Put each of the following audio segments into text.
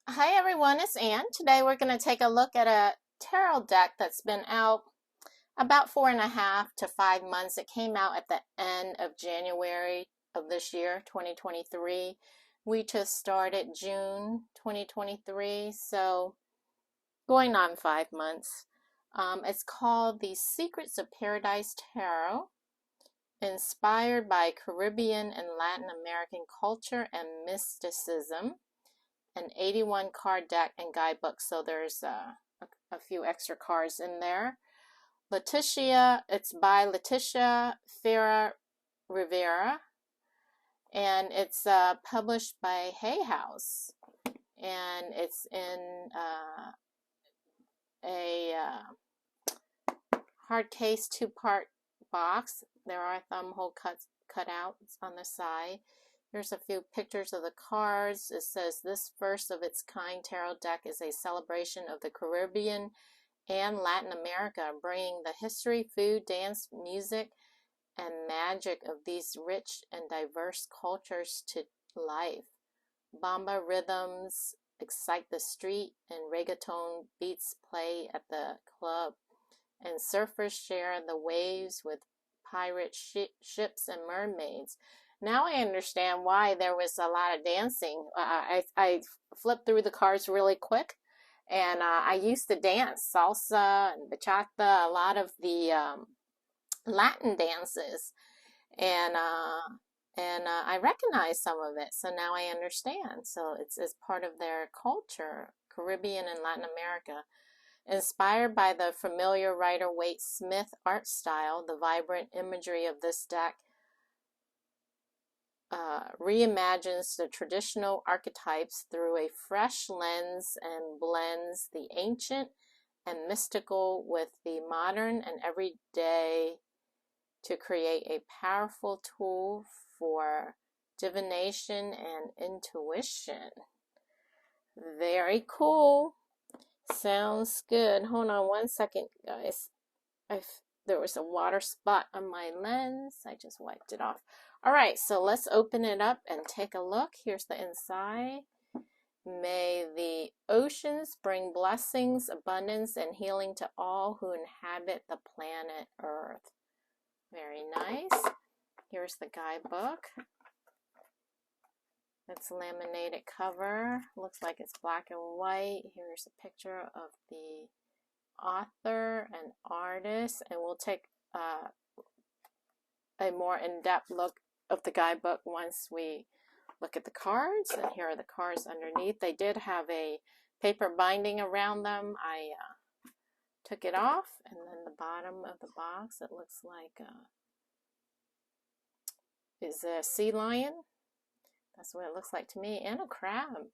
Hi everyone, it's Ann. Today we're going to take a look at a tarot deck that's been out about 4.5 to 5 months. It came out at the end of January of this year, 2023. We just started June 2023, so going on 5 months. It's called The Secrets of Paradise Tarot, inspired by Caribbean and Latin American culture and mysticism. An 81 card deck and guidebook, so there's a few extra cards in there. It's by Leticia Ferret-Riviera, and it's published by Hay House, and it's in a hard case 2-part box. There are thumb hole cutouts on the side. Here's a few pictures of the cards. It says this first of its kind tarot deck is a celebration of the Caribbean and Latin America, bringing the history, food, dance, music, and magic of these rich and diverse cultures to life. Bamba rhythms excite the street, and reggaeton beats play at the club, and surfers share the waves with pirate ships and mermaids. Now I understand why there was a lot of dancing. I flipped through the cards really quick, and I used to dance salsa and bachata, a lot of the Latin dances, and I recognize some of it. So now I understand. So it's part of their culture, Caribbean and Latin America. Inspired by the familiar Rider-Waite Smith art style, the vibrant imagery of this deck reimagines the traditional archetypes through a fresh lens and blends the ancient and mystical with the modern and everyday to create a powerful tool for divination and intuition. Very cool. Sounds good. Hold on one second, guys. There was a water spot on my lens. I just wiped it off. All right, so let's open it up and take a look. Here's the inside. May the oceans bring blessings, abundance, and healing to all who inhabit the planet Earth. Very nice. Here's the guidebook. It's laminated cover. Looks like it's black and white. Here's a picture of the author and artist, and we'll take a more in-depth look of the guidebook once we look at the cards. And here are the cards underneath. They did have a paper binding around them. I took it off, and then the bottom of the box, it looks like is a sea lion. That's what it looks like to me, and a crab.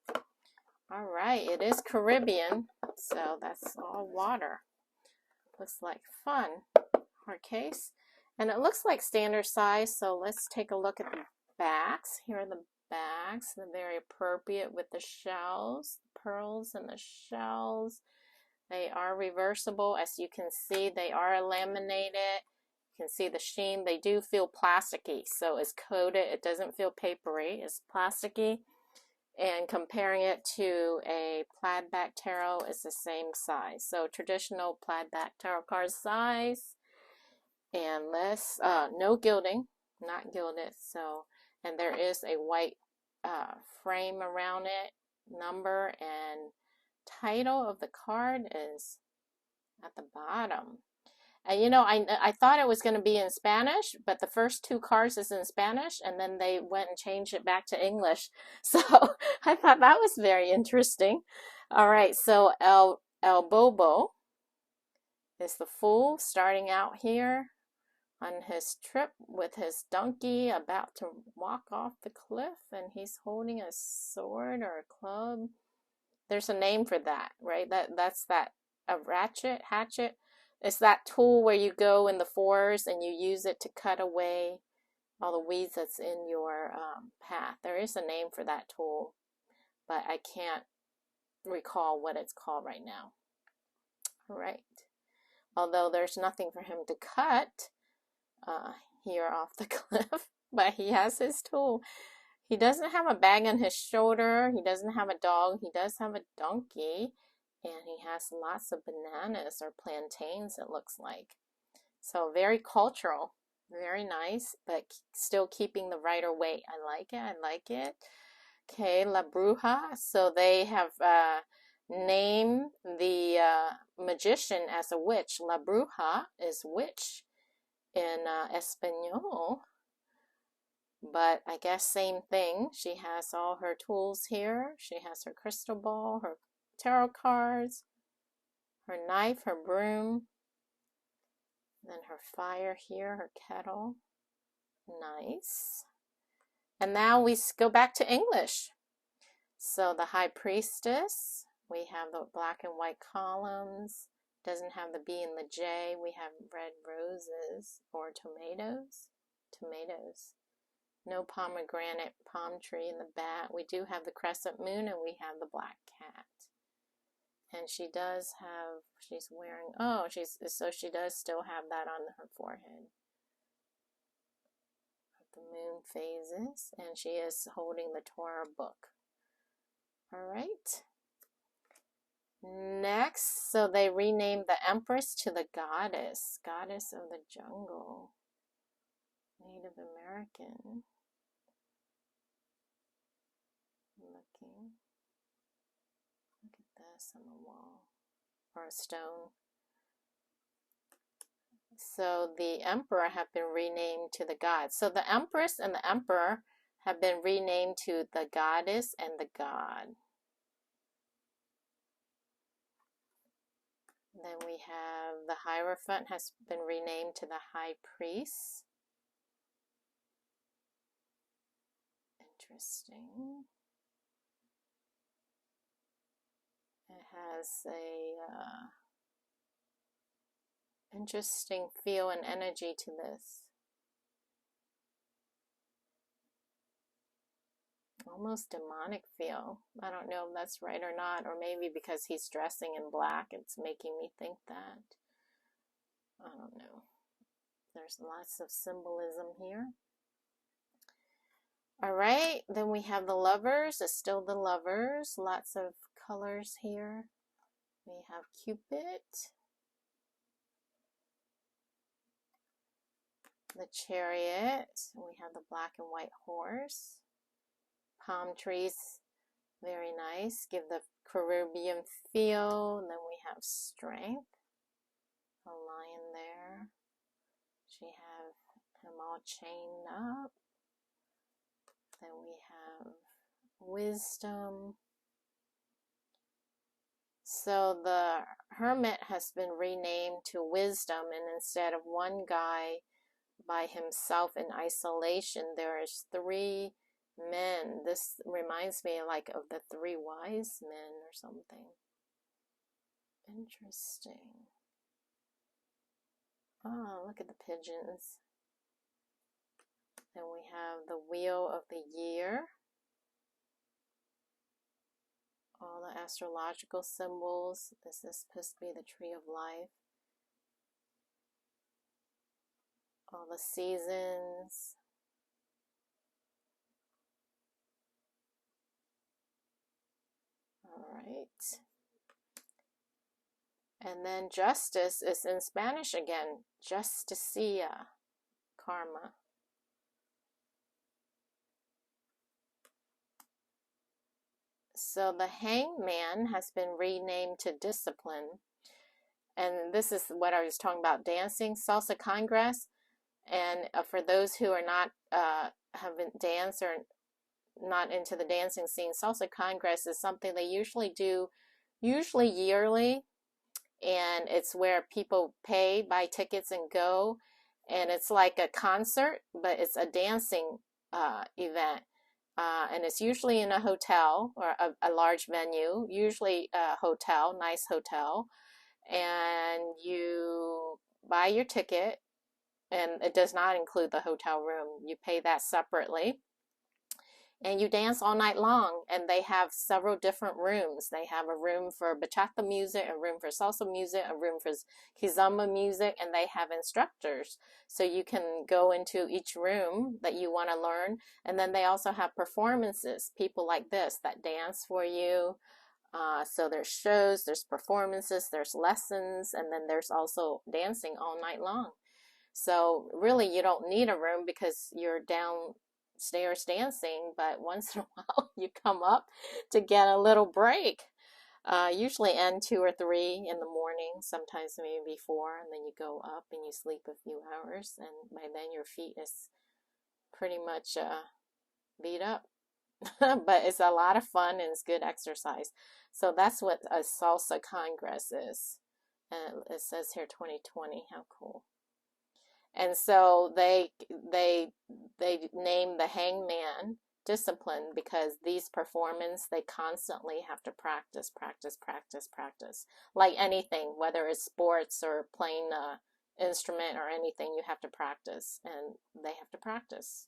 All right, it is Caribbean, so that's all water. Looks like fun. Hard case. And it looks like standard size, so let's take a look at the backs. Here are the backs. They're very appropriate with the shells, pearls and the shells. They are reversible. As you can see, they are laminated. You can see the sheen. They do feel plasticky, so it's coated. It doesn't feel papery. It's plasticky. And comparing it to a plaid back tarot, it's the same size. So traditional plaid back tarot card size. And no gilding, not gilded. So, and there is a white frame around it. Number and title of the card is at the bottom. And you know, I thought it was going to be in Spanish, but the first 2 cards is in Spanish, and then they went and changed it back to English. So I thought that was very interesting. All right, so El Bobo is the fool starting out here on his trip with his donkey, about to walk off the cliff, and he's holding a sword or a club. There's a name for that, right? That's a hatchet. It's that tool where you go in the forest and you use it to cut away all the weeds that's in your path. There is a name for that tool, but I can't recall what it's called right now. All right. Although there's nothing for him to cut here off the cliff, but he has his tool. He doesn't have a bag on his shoulder. He doesn't have a dog. He does have a donkey. And he has lots of bananas or plantains, it looks like. So very cultural. Very nice, but still keeping the Rider weight. I like it. I like it. Okay, La Bruja. So they have named the magician as a witch. La Bruja is witch in Espanol. But I guess same thing. She has all her tools here. She has her crystal ball, her tarot cards, her knife, her broom, then her fire here, her kettle. Nice. And now we go back to English. So the High Priestess, we have the black and white columns. Doesn't have the B and the J. We have red roses or tomatoes. Tomatoes. No pomegranate palm tree in the bat. We do have the crescent moon and we have the black cat. And she does have, she's wearing, oh, so she does still have that on her forehead. The moon phases, and she is holding the Torah book. All right. Next, so they renamed the Empress to the Goddess, Goddess of the Jungle, Native American. Looking. Look at this on the wall, or a stone. So the emperor have been renamed to the gods. So the empress and the emperor have been renamed to the goddess and the god. Then we have the Hierophant has been renamed to the high priest. Interesting. It has a interesting feel and energy to this. Almost demonic feel. I don't know if that's right or not, or maybe because he's dressing in black, it's making me think that. I don't know. There's lots of symbolism here. All right, then we have the Lovers. It's still the Lovers. Lots of colors here. We have Cupid. The Chariot. We have the black and white horse. Palm trees, very nice. Give the Caribbean feel. And then we have Strength. A lion there. She have him all chained up. Then we have Wisdom. So the Hermit has been renamed to Wisdom, and instead of one guy by himself in isolation, there is 3 men. This reminds me like of the 3 wise men or something. Interesting. Oh, look at the pigeons. Then we have the Wheel of the Year. All the astrological symbols. This is supposed to be the Tree of Life. All the seasons. All right. And then Justice is in Spanish again. Justicia. Karma. So the Hangman has been renamed to Discipline. And this is what I was talking about, dancing, Salsa Congress. And for those who are not, haven't danced or not into the dancing scene, Salsa Congress is something they usually do, usually yearly. And it's where people buy tickets and go. And it's like a concert, but it's a dancing event. And it's usually in a hotel or a large venue, usually a hotel, nice hotel. And you buy your ticket, and it does not include the hotel room. You pay that separately. and you dance all night long. And they have several different rooms. They have a room for bachata music, a room for salsa music, a room for kizomba music, and they have instructors. So you can go into each room that you want to learn. And then they also have performances, people like this that dance for you. So there's shows, there's performances, there's lessons, and then there's also dancing all night long. So really you don't need a room because you're downstairs dancing, but once in a while you come up to get a little break. Usually end 2 or 3 in the morning, sometimes maybe 4, and then you go up and you sleep a few hours, and by then your feet is pretty much beat up. But it's a lot of fun and it's good exercise. So that's what a salsa congress is. And it says here 2020. How cool. And so they name the hangman discipline because these performances, they constantly have to practice, practice, practice, practice. Like anything, whether it's sports or playing an instrument or anything, you have to practice, and they have to practice.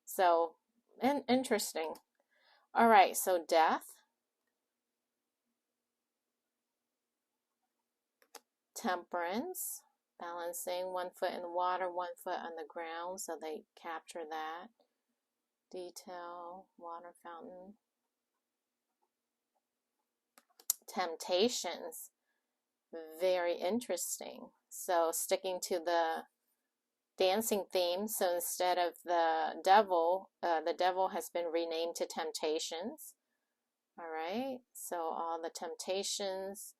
So, and interesting. All right, so death, temperance, balancing 1 foot in the water, 1 foot on the ground, so they capture that. Detail, water fountain. Temptations, very interesting. So sticking to the dancing theme, so instead of the devil has been renamed to temptations. All right, so all the temptations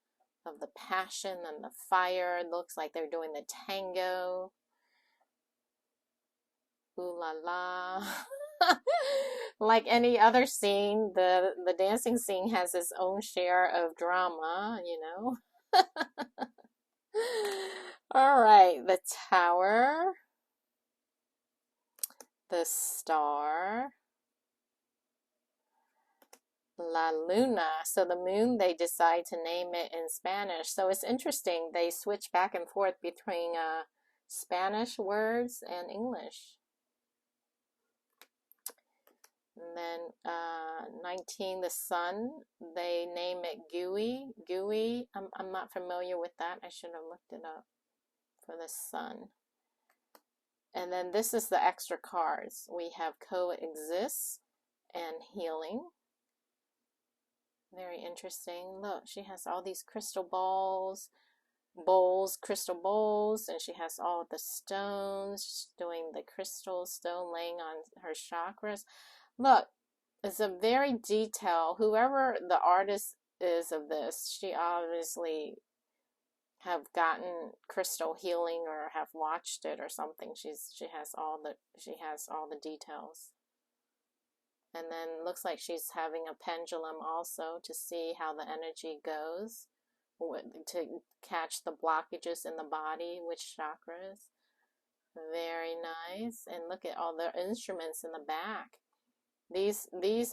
of the passion and the fire. It looks like they're doing the tango. Ooh la la. Like any other scene, the dancing scene has its own share of drama, you know. All right, the tower, the star, La Luna. So the moon, they decide to name it in Spanish. So it's interesting. They switch back and forth between Spanish words and English. And then 19, the sun, they name it Gooey. Gooey, I'm not familiar with that. I should have looked it up for the sun. And then this is the extra cards. We have coexist and healing. Very interesting. Look, she has all these crystal crystal bowls, and she has all the stones. She's doing the crystal stone laying on her chakras. Look, it's a very detailed, whoever the artist is of this, she obviously have gotten crystal healing or have watched it or something. She has all the details. And then looks like she's having a pendulum also to see how the energy goes, to catch the blockages in the body, which chakras. Very nice. And look at all the instruments in the back.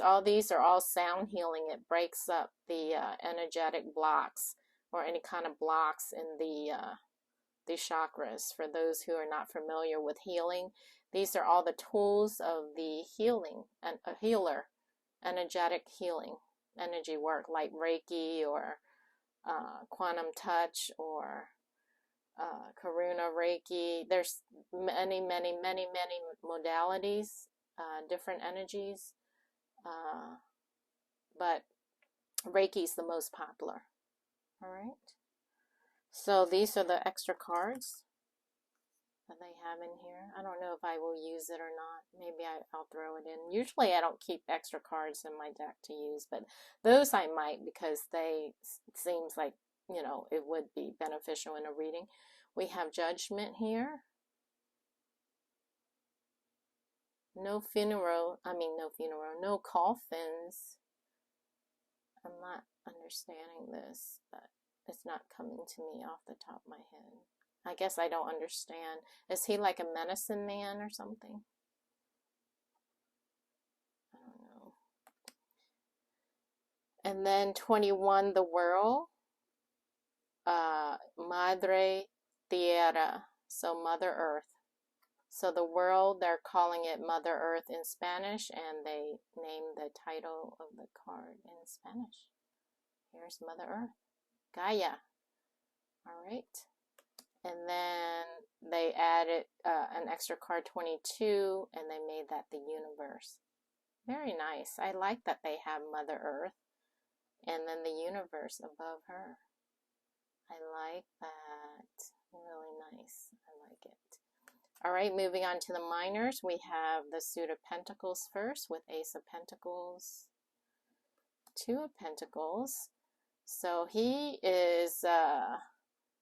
All these are all sound healing. It breaks up the energetic blocks or any kind of blocks in the chakras. For those who are not familiar with healing, these are all the tools of the healing and a healer, energetic healing, energy work like Reiki or quantum touch or Karuna Reiki. There's many, many, many, many modalities, different energies, but Reiki is the most popular. All right. So these are the extra cards that they have in here. I don't know if I will use it or not. Maybe I'll throw it in. Usually I don't keep extra cards in my deck to use, but those I might because it seems like, you know, it would be beneficial in a reading. We have judgment here. No coffins. I'm not understanding this, but it's not coming to me off the top of my head. I guess I don't understand. Is he like a medicine man or something? I don't know. And then 21, the world. Madre Tierra, so Mother Earth. So the world, they're calling it Mother Earth in Spanish, and they named the title of the card in Spanish. Here's Mother Earth, Gaia. All right. And then they added an extra card 22, and they made that the universe. Very nice. I like that they have Mother Earth and then the universe above her. I like that. Really nice. I like it. All right, moving on to the minors. We have the Suit of Pentacles first with Ace of Pentacles, Two of Pentacles. So he is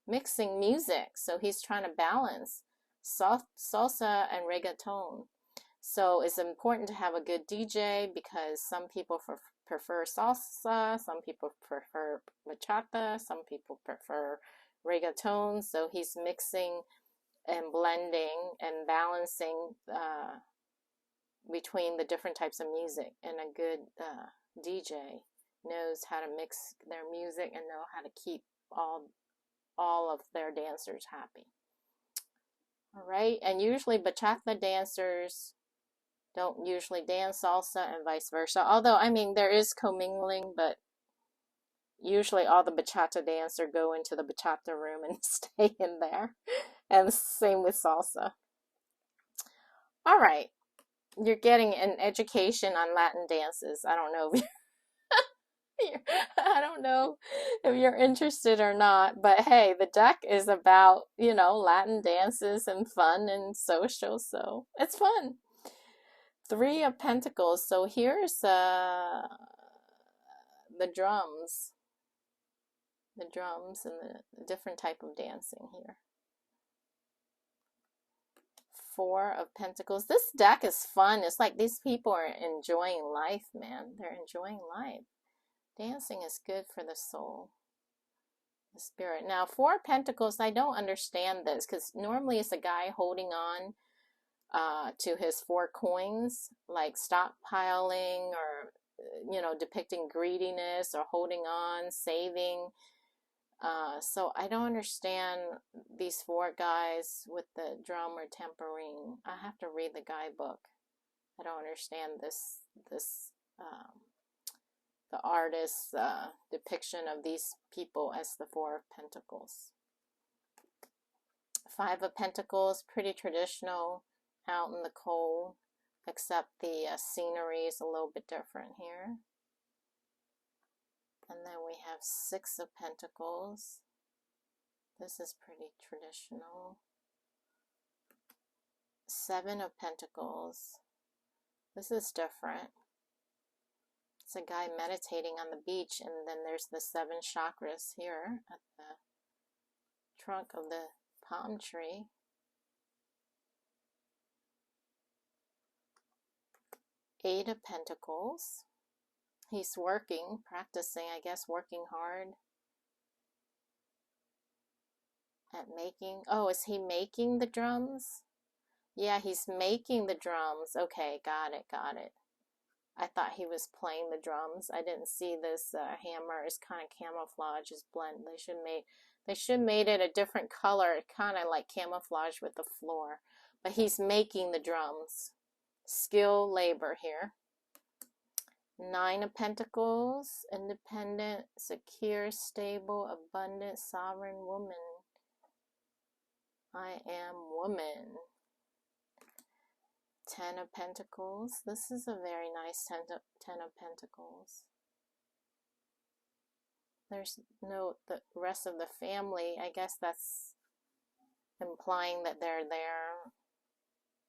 mixing music. So he's trying to balance salsa and reggaeton. So it's important to have a good DJ because some people prefer salsa, some people prefer bachata, some people prefer reggaeton. So he's mixing and blending and balancing between the different types of music. And a good DJ knows how to mix their music and know how to keep all of their dancers happy. All right, and usually bachata dancers don't usually dance salsa and vice versa. Although, I mean, there is commingling, but usually all the bachata dancers go into the bachata room and stay in there. And same with salsa. All right, you're getting an education on Latin dances. I don't know if I don't know if you're interested or not, but hey, the deck is about, you know, Latin dances and fun and social, so it's fun. Three of Pentacles. So here's the drums. The drums and the different type of dancing here. Four of Pentacles. This deck is fun. It's like these people are enjoying life, man. They're enjoying life. Dancing is good for the soul, the spirit. Now, Four of Pentacles, I don't understand this because normally it's a guy holding on to his 4 coins, like stockpiling or, you know, depicting greediness or holding on, saving. So I don't understand these 4 guys with the drum or tambourine. I have to read the guidebook. I don't understand this the artist's depiction of these people as the Four of Pentacles. Five of Pentacles, pretty traditional, out in the cold, except the scenery is a little bit different here. And then we have Six of Pentacles. This is pretty traditional. Seven of Pentacles. This is different. It's a guy meditating on the beach, and then there's the 7 chakras here at the trunk of the palm tree. Eight of Pentacles. He's working, practicing, I guess, working hard at making. Oh, is he making the drums? Yeah, he's making the drums. Okay, got it, got it. I thought he was playing the drums. I didn't see this hammer is kind of camouflage, is blend. They should made it a different color, kind of like camouflage with the floor. But he's making the drums. Skill, labor here. 9 of Pentacles, independent, secure, stable, abundant, sovereign woman. I am woman. 10 of Pentacles. This is a very nice 10 of Pentacles. There's no, the rest of the family, I guess that's implying that they're there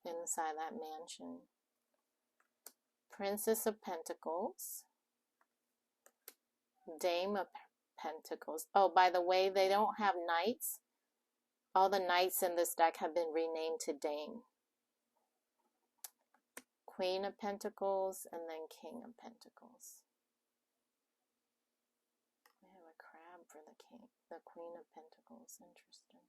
inside that mansion. Princess of Pentacles. Dame of Pentacles. Oh, by the way, they don't have knights. All the knights in this deck have been renamed to Dame. Queen of Pentacles, and then King of Pentacles. We have a crab for the Queen of Pentacles. Interesting.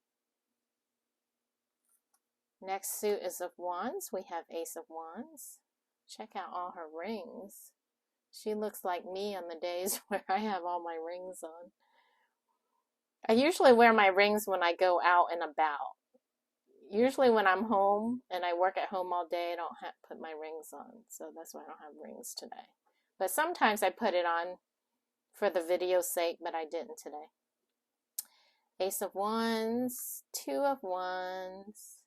Next suit is of Wands. We have Ace of Wands. Check out all her rings. She looks like me on the days where I have all my rings on. I usually wear my rings when I go out and about. usually when I'm home and I work at home all day, I don't put my rings on. So that's why I don't have rings today. But sometimes I put it on for the video's sake, but I didn't today. Ace of Wands, Two of Wands,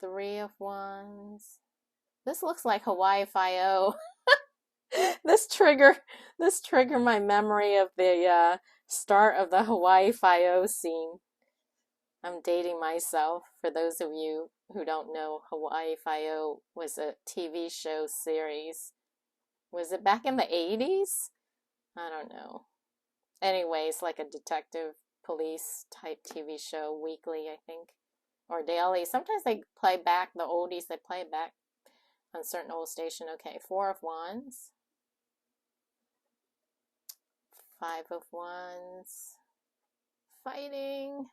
Three of Wands. This looks like Hawaii Five-0. This triggered my memory of the start of the Hawaii Five-0 scene. I'm dating myself. For those of you who don't know, Hawaii Five-0 was a TV show series. Was it back in the 80s? I don't know. Anyways, like a detective police type TV show, weekly, I think, or daily. Sometimes they play back the oldies. They play back on certain old station. Okay, Four of Wands, Five of Wands, fighting,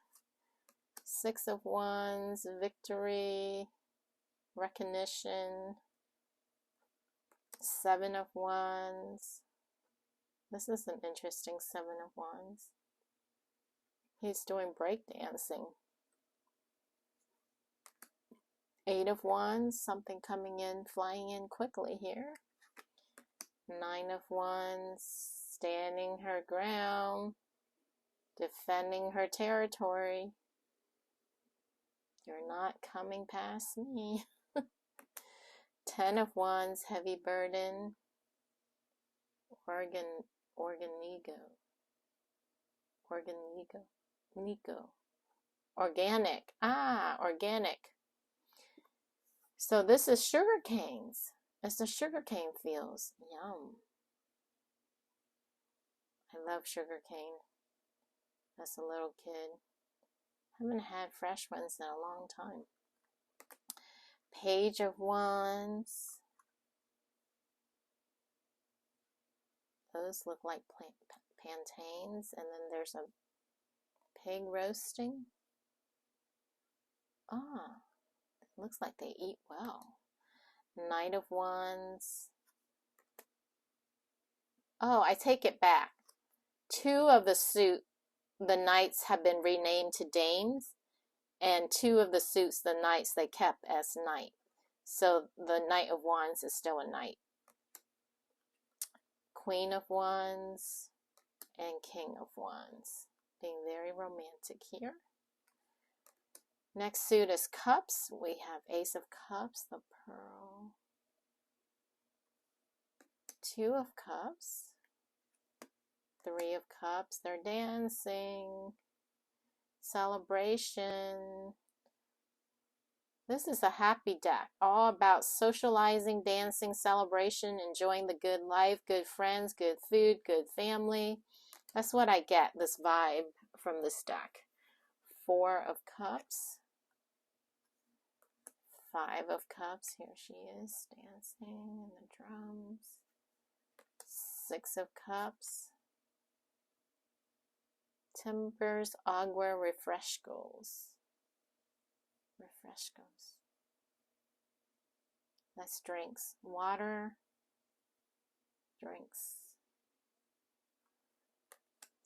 Six of Wands, victory, recognition, Seven of Wands. This is an interesting Seven of Wands. He's doing breakdancing. Eight of Wands, something coming in, flying in quickly here. Nine of Wands, standing her ground, defending her territory. You're not coming past me. 10 of Wands, heavy burden. Organic. Organic. So this is sugar canes. It's the sugar cane fields. Yum. I love sugar cane. As a little kid. Haven't had fresh ones in a long time. Page of Wands. Those look like plantains. And then there's a pig roasting. Looks like they eat well. Knight of Wands. Oh, I take it back. Two of the knights have been renamed to dames, and two of the suits, the knights, they kept as knight. So the Knight of Wands is still a knight. Queen of Wands and King of Wands. Being very romantic here. Next suit is Cups. We have Ace of Cups, the Pearl. Two of Cups. Three of Cups. They're dancing. Celebration. This is a happy deck. All about socializing, dancing, celebration, enjoying the good life, good friends, good food, good family. That's what I get, this vibe from this deck. Four of Cups. Five of Cups. Here she is dancing in the drums. Six of Cups. Timbers, agua, refrescos. That's drinks. Water, drinks.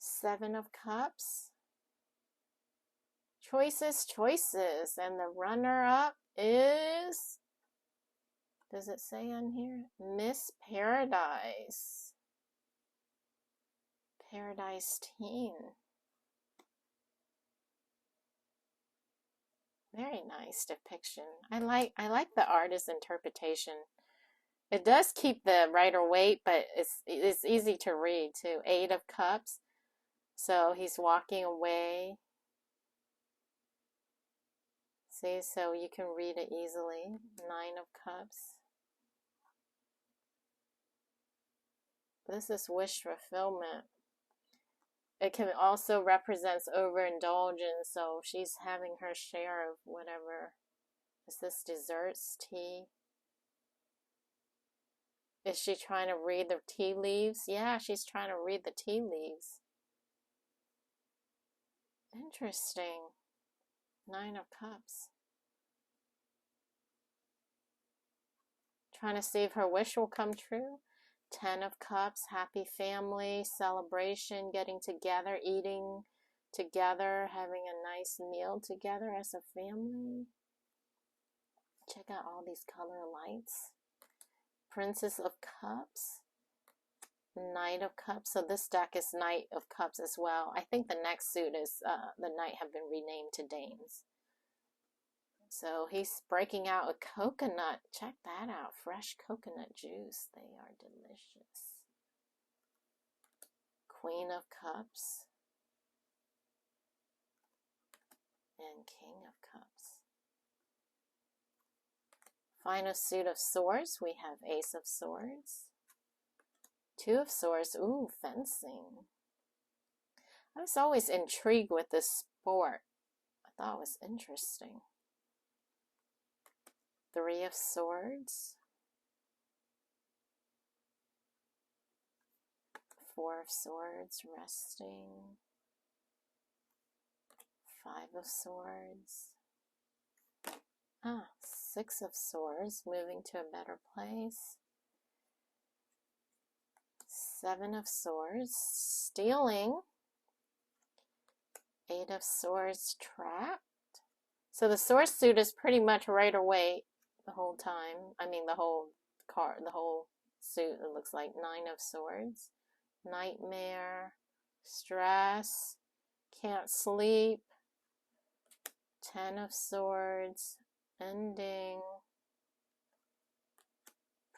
Seven of Cups. Choices. And the runner-up is, does it say on here? Miss Paradise. Paradise Teen. Very nice depiction. I like the artist's interpretation. It does keep the writer weight, but it's easy to read too. Eight of Cups. So he's walking away. See, so you can read it easily. Nine of Cups. This is wish fulfillment. It can also represent overindulgence, so she's having her share of whatever. Is this desserts, tea? Is she trying to read the tea leaves? Yeah, she's trying to read the tea leaves. Interesting. Nine of Cups. Trying to see if her wish will come true. 10 of Cups, happy family, celebration, getting together, eating together, having a nice meal together as a family. Check out all these color lights. Princess of Cups, Knight of Cups. So this deck is Knight of Cups as well. I think the next suit is the Knight have been renamed to Dames. So he's breaking out a coconut. Check that out. Fresh coconut juice. They are delicious. Queen of Cups and King of Cups. Final suit of swords, we have Ace of Swords. Two of Swords, ooh, fencing. I was always intrigued with this sport. I thought it was interesting. Three of Swords. Four of Swords, resting. Five of Swords. Six of Swords, moving to a better place. Seven of Swords, stealing. Eight of Swords, trapped. So the sword suit is pretty much right away the whole time. I mean the whole card, the whole suit, it looks like. Nine of Swords, nightmare, stress, can't sleep. 10 of Swords, ending,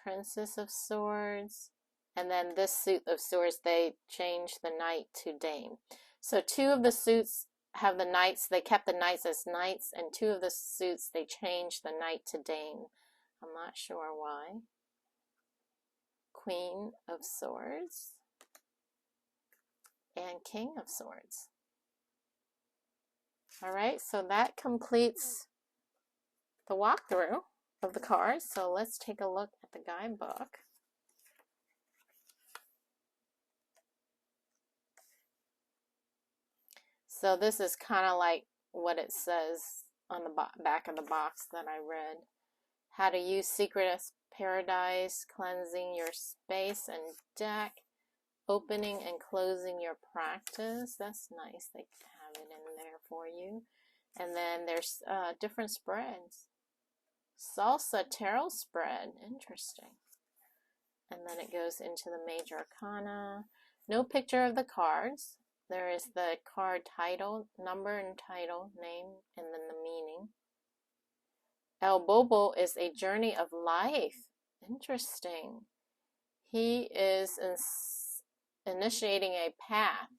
Princess of Swords, and then this suit of Swords, they changed the Knight to Dame. So two of the suits have the Knights, they kept the Knights as Knights, and two of the suits, they changed the Knight to Dame. I'm not sure why. Queen of Swords and King of Swords. Alright, so that completes the walkthrough of the cards. So let's take a look at the guidebook. So this is kind of like what it says on the back of the box that I read. How to use Secret Paradise, cleansing your space and deck, opening and closing your practice. That's nice. They have it in there for you. And then there's different spreads. Salsa tarot spread. Interesting. And then it goes into the major arcana. No picture of the cards. There is the card title, number and title, name, and then the meaning. El Bobo is a journey of life. Interesting. He is initiating a path,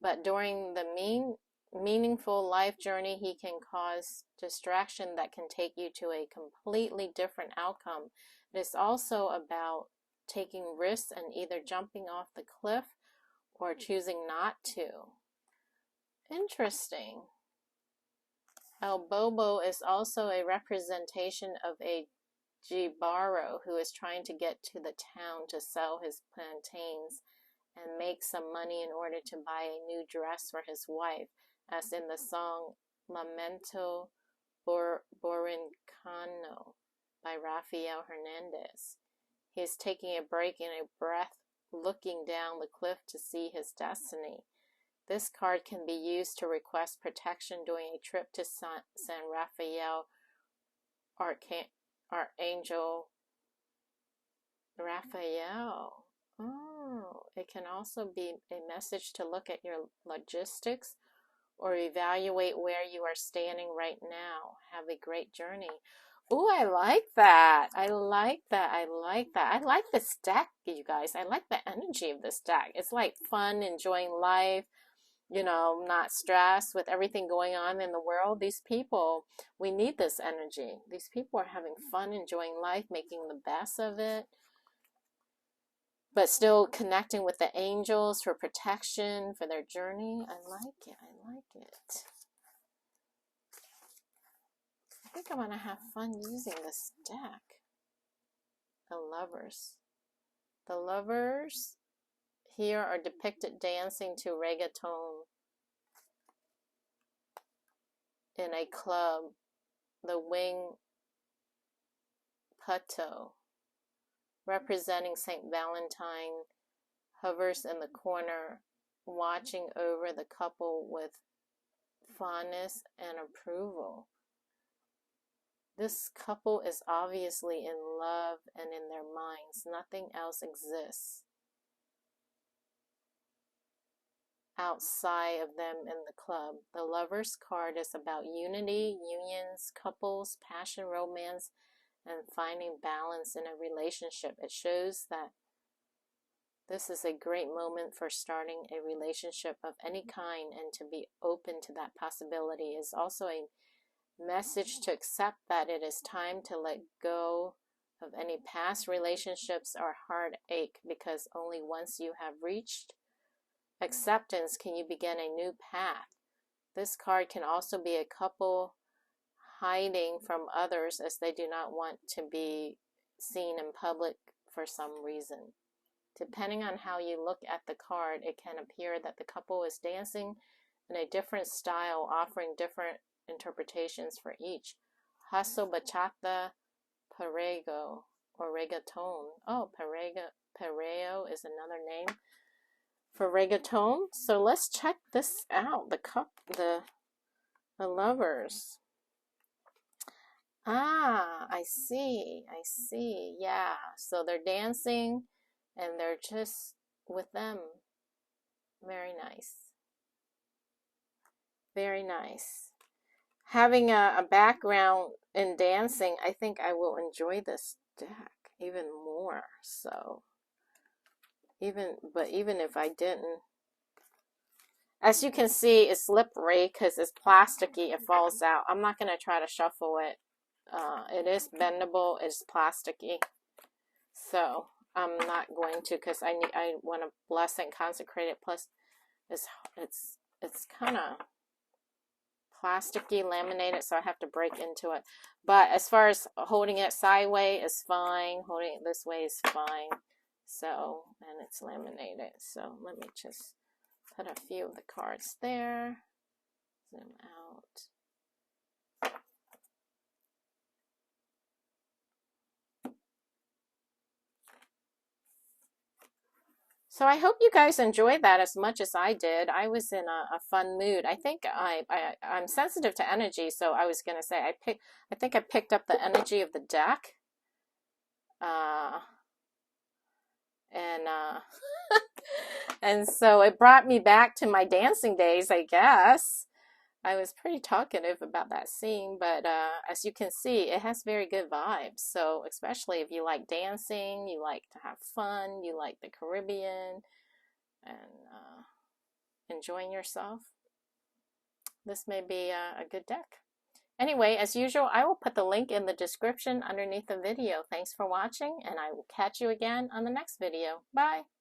but during the meaningful life journey, he can cause distraction that can take you to a completely different outcome. It is also about taking risks and either jumping off the cliff or choosing not to. Interesting. El Bobo is also a representation of a Jibaro who is trying to get to the town to sell his plantains and make some money in order to buy a new dress for his wife, as in the song Lamento Borincano by Rafael Hernandez. He is taking a break in a breath, looking down the cliff to see his destiny. This card can be used to request protection during a trip to San Rafael Archangel Raphael. Oh, it can also be a message to look at your logistics or evaluate where you are standing right now. Have a great journey. Ooh, I like that. I like that. I like that. I like this deck, you guys. I like the energy of this deck. It's like fun, enjoying life, you know, not stressed with everything going on in the world. These people, we need this energy. These people are having fun, enjoying life, making the best of it, but still connecting with the angels for protection, for their journey. I like it. I like it. I think I'm going to have fun using this deck. The Lovers. The Lovers here are depicted dancing to reggaeton in a club. The wing Pato, representing Saint Valentine, hovers in the corner watching over the couple with fondness and approval. This couple is obviously in love and in their minds. Nothing else exists outside of them in the club. The Lover's card is about unity, unions, couples, passion, romance, and finding balance in a relationship. It shows that this is a great moment for starting a relationship of any kind, and to be open to that possibility is also a message to accept that it is time to let go of any past relationships or heartache, because only once you have reached acceptance can you begin a new path. This card can also be a couple hiding from others as they do not want to be seen in public for some reason. Depending on how you look at the card, it can appear that the couple is dancing in a different style, offering different interpretations for each. Hustle, bachata, perreo, or reggaeton. Oh, perreo is another name for reggaeton. So let's check this out. The lovers. Ah, I see. Yeah, so they're dancing and they're just with them. Very nice. Very nice. Having a background in dancing, I think I will enjoy this deck even more. So even if I didn't, as you can see, it's slippery because it's plasticky. It falls out. I'm not going to try to shuffle it. It is bendable. It's plasticky. So I'm not going to, because I want to bless and consecrate it. Plus, it's kind of plasticky, laminated, so I have to break into it. But as far as holding it sideways is fine. Holding it this way is fine. So, and it's laminated. So let me just put a few of the cards there. Zoom out. So I hope you guys enjoyed that as much as I did. I was in a fun mood. I think I'm sensitive to energy, so I was gonna say I think I picked up the energy of the deck, and and so it brought me back to my dancing days, I guess. I was pretty talkative about that scene, but as you can see, it has very good vibes. So especially if you like dancing, you like to have fun, you like the Caribbean, and enjoying yourself, this may be a good deck. Anyway, as usual, I will put the link in the description underneath the video. Thanks for watching, and I will catch you again on the next video. Bye!